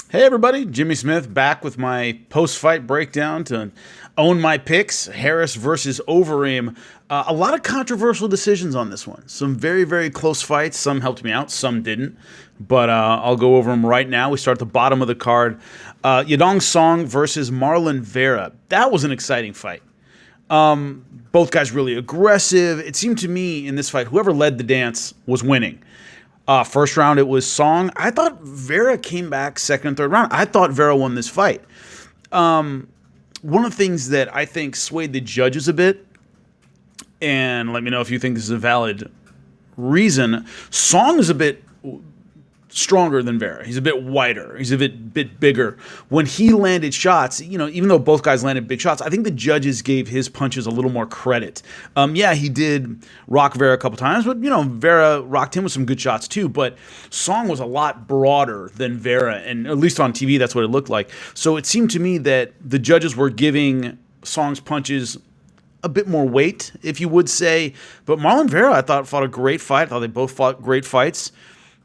Hey everybody, Jimmy Smith back with my post-fight breakdown to own my picks. Harris versus Overeem. A lot of controversial decisions on this one. Some very, very close fights. Some helped me out, some didn't. But I'll go over them right now. We start at the bottom of the card. Yadong Song versus Marlon Vera. That was an exciting fight. Both guys really aggressive. It seemed to me in this fight, whoever led the dance was winning. First round, it was Song. I thought Vera came back second and third round. I thought Vera won this fight. One of the things that I think swayed the judges a bit, and let me know if you think this is a valid reason, Song is a bit stronger than Vera. He's a bit wider. He's a bit bigger. When he landed shots, even though both guys landed big shots, I think the judges gave his punches a little more credit. Yeah, he did rock Vera a couple times, but Vera rocked him with some good shots too. But Song was a lot broader than Vera, and at least on TV, that's what it looked like. So it seemed to me that the judges were giving Song's punches a bit more weight, if you would say. But Marlon Vera, I thought, fought a great fight. I thought they both fought great fights.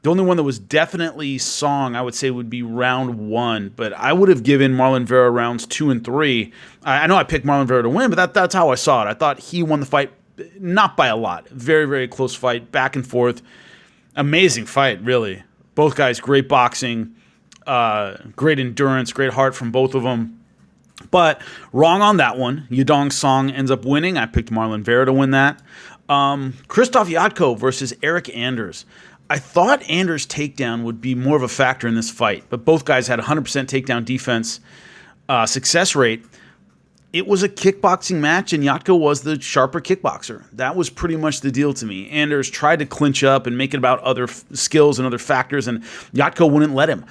The only one that was definitely Song, I would say, would be round one. But I would have given Marlon Vera rounds 2 and 3. I know I picked Marlon Vera to win, but that's how I saw it. I thought he won the fight, not by a lot. Very, very close fight, back and forth. Amazing fight, really. Both guys, great boxing, great endurance, great heart from both of them. But wrong on that one. Yadong Song ends up winning. I picked Marlon Vera to win that. Krzysztof Yatko versus Eric Anders. I thought Anders' takedown would be more of a factor in this fight, but both guys had 100% takedown defense success rate. It was a kickboxing match, and Yatko was the sharper kickboxer. That was pretty much the deal to me. Anders tried to clinch up and make it about other skills and other factors, and Yatko wouldn't let him.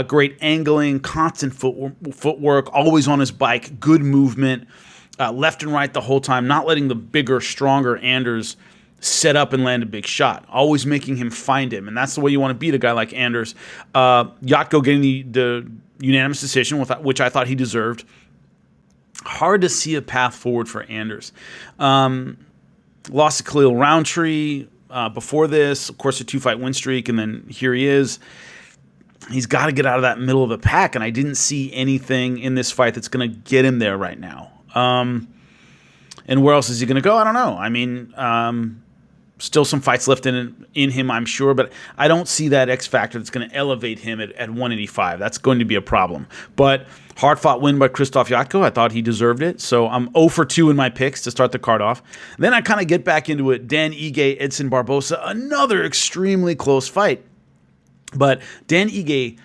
Great angling, constant footwork, always on his bike, good movement, left and right the whole time, not letting the bigger, stronger Anders set up and land a big shot, always making him find him. And that's the way you want to beat a guy like Anders. Yatko getting the unanimous decision, which I thought he deserved. Hard to see a path forward for Anders. Lost to Khalil Roundtree before this, of course, a 2-fight win streak, and then here he is. He's got to get out of that middle of the pack, and I didn't see anything in this fight that's going to get him there right now. And where else is he going to go? I don't know. I mean, still some fights left in him, I'm sure, but I don't see that X factor that's going to elevate him at 185. That's going to be a problem. But hard-fought win by Krzysztof Yatko. I thought he deserved it. So I'm 0 for 2 in my picks to start the card off. Then I kind of get back into it. Dan Ige, Edson Barbosa, another extremely close fight. But Dan Ige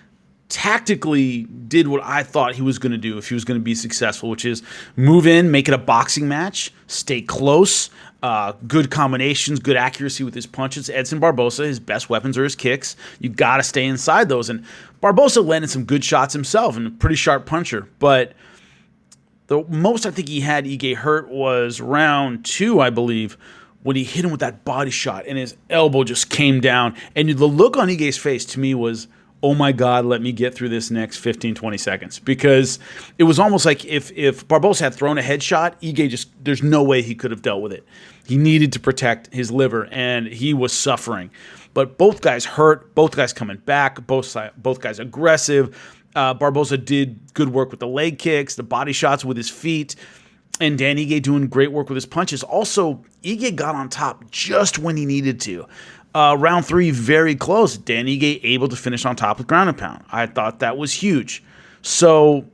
tactically did what I thought he was going to do if he was going to be successful, which is move in, make it a boxing match, stay close, good combinations, good accuracy with his punches. Edson Barbosa, his best weapons are his kicks. You got to stay inside those. And Barbosa landed some good shots himself and a pretty sharp puncher. But the most I think he had Ige hurt was round 2, I believe, when he hit him with that body shot and his elbow just came down. And the look on Ige's face to me was, oh my God, let me get through this next 15, 20 seconds. Because it was almost like if Barbosa had thrown a headshot, Ige there's no way he could have dealt with it. He needed to protect his liver, and he was suffering. But both guys hurt, both guys coming back, both guys aggressive. Barbosa did good work with the leg kicks, the body shots with his feet, and Dan Ige doing great work with his punches. Also, Ige got on top just when he needed to. Round 3, very close. Dan Ige able to finish on top with ground and pound. I thought that was huge. So,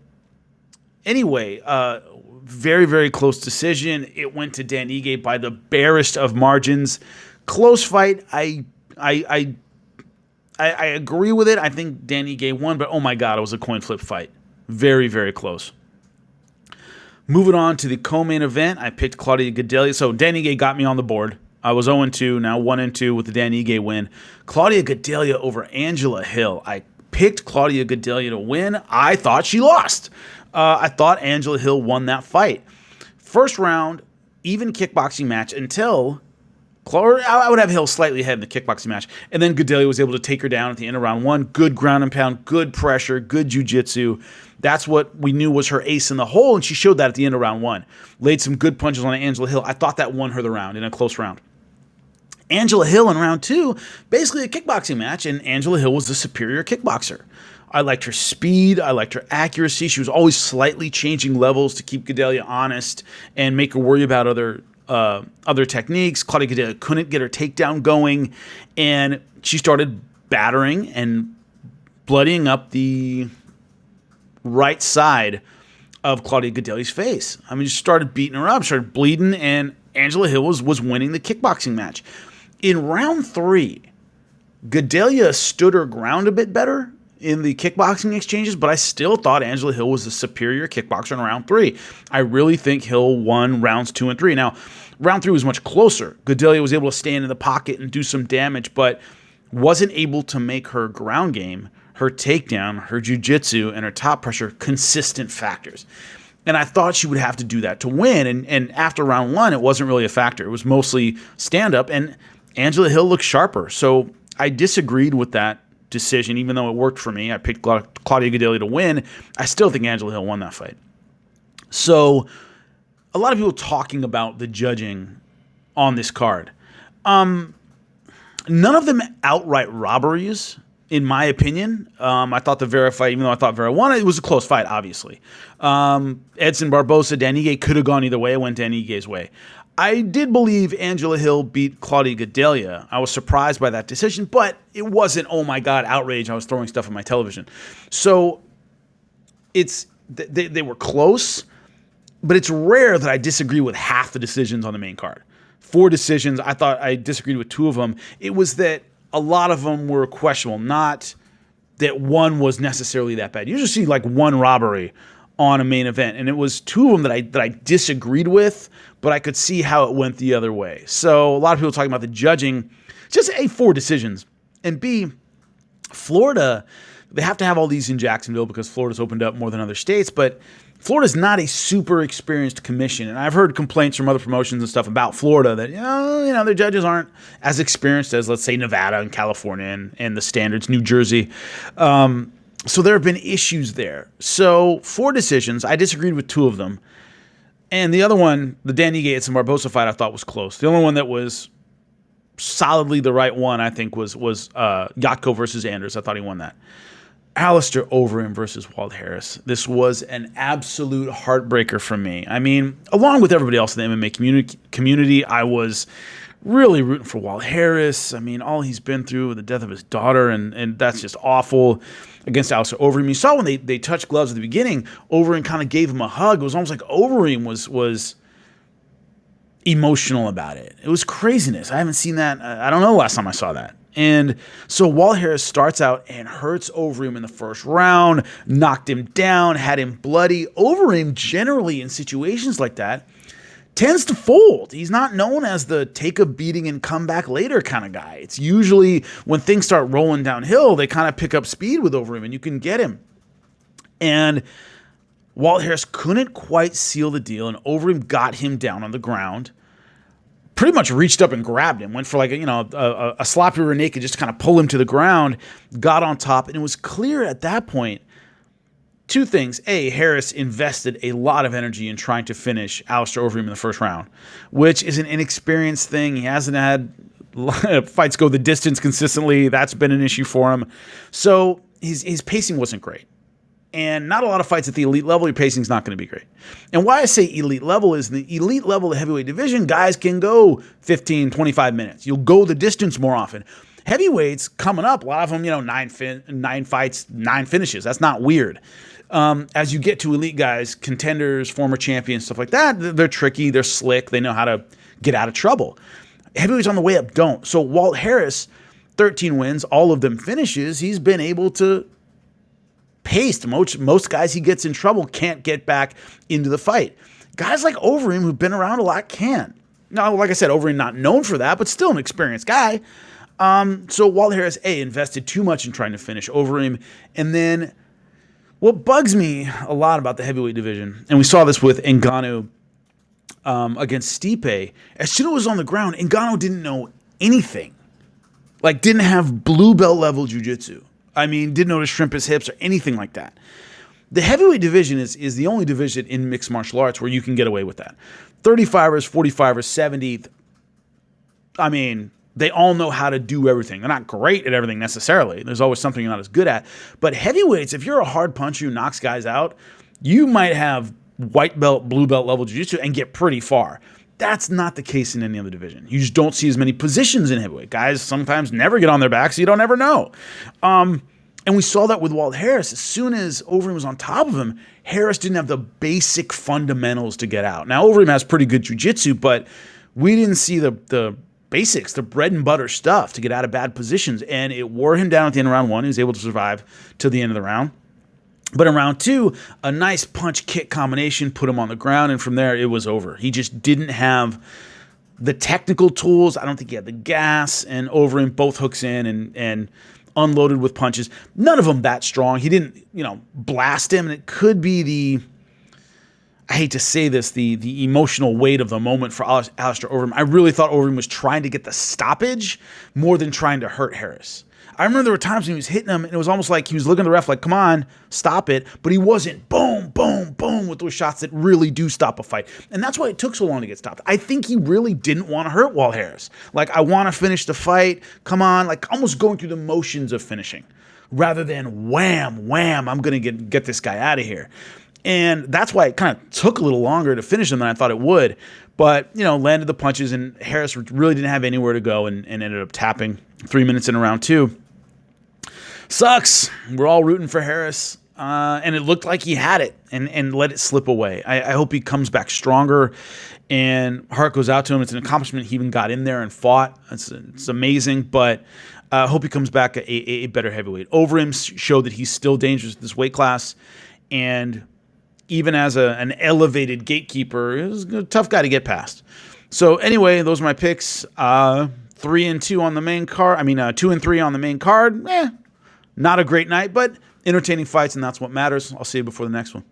anyway, very, very close decision. It went to Dan Ige by the barest of margins. Close fight. I agree with it. I think Dan Ige won, but oh my God, it was a coin flip fight. Very, very close. Moving on to the co-main event, I picked Claudia Godelia. So Dan Ige got me on the board. I was 0-2, now 1-2 with the Dan Ige win. Claudia Godelia over Angela Hill. I picked Claudia Godelia to win. I thought she lost. I thought Angela Hill won that fight. First round, even kickboxing match until I would have Hill slightly ahead in the kickboxing match. And then Godelia was able to take her down at the end of round 1. Good ground and pound, good pressure, good jiu-jitsu. That's what we knew was her ace in the hole, and she showed that at the end of round 1. Laid some good punches on Angela Hill. I thought that won her the round in a close round. Angela Hill in round 2, basically a kickboxing match, and Angela Hill was the superior kickboxer. I liked her speed. I liked her accuracy. She was always slightly changing levels to keep Godelia honest and make her worry about other techniques. Claudia Godelia couldn't get her takedown going, and she started battering and bloodying up the right side of Claudia Godelia's face. I mean, she started beating her up, started bleeding, and Angela Hill was winning the kickboxing match. In round 3, Godelia stood her ground a bit better in the kickboxing exchanges, but I still thought Angela Hill was the superior kickboxer in round 3. I really think Hill won rounds 2 and 3. Now, round 3 was much closer. Godelia was able to stand in the pocket and do some damage, but wasn't able to make her ground game, her takedown, her jiu-jitsu, and her top pressure consistent factors. And I thought she would have to do that to win. And after round 1, it wasn't really a factor. It was mostly stand-up, and Angela Hill looked sharper. So I disagreed with that decision, even though it worked for me. I picked Claudia Godelia to win. I still think Angela Hill won that fight. So a lot of people talking about the judging on this card. None of them outright robberies, in my opinion. I thought the Vera fight, even though I thought Vera won, it was a close fight, obviously. Edson Barbosa, Dan Ige could have gone either way. It went Dan Ige's way. I did believe Angela Hill beat Claudia Godelia. I was surprised by that decision, but it wasn't, oh my God, outrage. I was throwing stuff at my television. So they were close, but it's rare that I disagree with half the decisions on the main card. 4 decisions, I thought I disagreed with 2 of them. It was that a lot of them were questionable, not that one was necessarily that bad. You usually see like one robbery on a main event, and it was 2 of them that I disagreed with, but I could see how it went the other way. So a lot of people talking about the judging, just A, 4 decisions, and B, Florida, they have to have all these in Jacksonville because Florida's opened up more than other states, but Florida's not a super experienced commission, and I've heard complaints from other promotions and stuff about Florida that, their judges aren't as experienced as, let's say, Nevada and California and the standards, New Jersey. So there have been issues there. So 4 decisions. I disagreed with 2 of them. And the other one, the Dan Ige and Barbosa fight, I thought was close. The only one that was solidly the right one, I think, was Yatko versus Anders. I thought he won that. Alistair Overeem versus Walt Harris. This was an absolute heartbreaker for me. I mean, along with everybody else in the MMA community, I was really rooting for Walt Harris. I mean, all he's been through with the death of his daughter, and that's just awful against Alistair Overeem. You saw when they touched gloves at the beginning, Overeem kind of gave him a hug. It was almost like Overeem was emotional about it. It was craziness. I haven't seen that. I don't know the last time I saw that. And so Walt Harris starts out and hurts Overeem in the first round, knocked him down, had him bloody. Overeem generally in situations like that tends to fold. He's not known as the take a beating and come back later kind of guy. It's usually when things start rolling downhill, they kind of pick up speed with Overeem and you can get him. And Walt Harris couldn't quite seal the deal, and Overeem got him down on the ground. Pretty much reached up and grabbed him, went for like a sloppy rear naked, just to kind of pull him to the ground, got on top, and it was clear at that point 2 things. A, Harris invested a lot of energy in trying to finish Alistair Overeem in the first round, which is an inexperienced thing. He hasn't had fights go the distance consistently. That's been an issue for him. So his pacing wasn't great. And not a lot of fights at the elite level, your pacing's not going to be great. And why I say elite level is the elite level of the heavyweight division, guys can go 15, 25 minutes. You'll go the distance more often. Heavyweights coming up, a lot of them, 9 fights, 9 finishes. That's not weird. As you get to elite guys, contenders, former champions, stuff like that, they're tricky, they're slick, they know how to get out of trouble. Heavyweights on the way up don't. So Walt Harris, 13 wins, all of them finishes. He's been able to pace. Most guys he gets in trouble can't get back into the fight. Guys like Overeem, who've been around a lot, can. Now, like I said, Overeem not known for that, but still an experienced guy. So Walt Harris, invested too much in trying to finish Overeem. And then what bugs me a lot about the heavyweight division, and we saw this with Ngannou against Stipe, as soon as it was on the ground, Ngannou didn't know anything. Like, didn't have blue belt level jiu-jitsu. I mean, didn't know to shrimp his hips or anything like that. The heavyweight division is the only division in mixed martial arts where you can get away with that. 35ers, 45ers, 70. I mean, They all know how to do everything. They're not great at everything necessarily. There's always something you're not as good at. But heavyweights, if you're a hard puncher who knocks guys out, you might have white belt, blue belt level jiu-jitsu and get pretty far. That's not the case in any other division. You just don't see as many positions in heavyweight. Guys sometimes never get on their back, so you don't ever know. And we saw that with Walt Harris. As soon as Overeem was on top of him, Harris didn't have the basic fundamentals to get out. Now, Overeem has pretty good jiu-jitsu, but we didn't see the basics, the bread and butter stuff to get out of bad positions, and it wore him down at the end of round 1. He was able to survive to the end of the round. But in round 2, a nice punch-kick combination put him on the ground, and from there, it was over. He just didn't have the technical tools. I don't think he had the gas, and Overeem both hooks in and unloaded with punches. None of them that strong. He didn't, blast him, and it could be I hate to say this, the emotional weight of the moment for Alistair Overeem. I really thought Overeem was trying to get the stoppage more than trying to hurt Harris. I remember there were times when he was hitting him, and it was almost like he was looking at the ref like, come on, stop it. But he wasn't boom, boom, boom with those shots that really do stop a fight. And that's why it took so long to get stopped. I think he really didn't want to hurt Walt Harris. Like, I want to finish the fight. Come on. Like, almost going through the motions of finishing rather than wham, wham, I'm going to get this guy out of here. And that's why it kind of took a little longer to finish him than I thought it would. But, landed the punches, and Harris really didn't have anywhere to go and ended up tapping 3 minutes into round 2. Sucks. We're all rooting for Harris. And it looked like he had it and let it slip away. I hope he comes back stronger and heart goes out to him. It's an accomplishment he even got in there and fought. It's amazing, but I hope he comes back a better heavyweight. Overeem showed that he's still dangerous at this weight class, and even as an elevated gatekeeper, he was a tough guy to get past. So anyway, those are my picks. 3 and 2 on the main card. 2 and 3 on the main card. Not a great night, but entertaining fights, and that's what matters. I'll see you before the next one.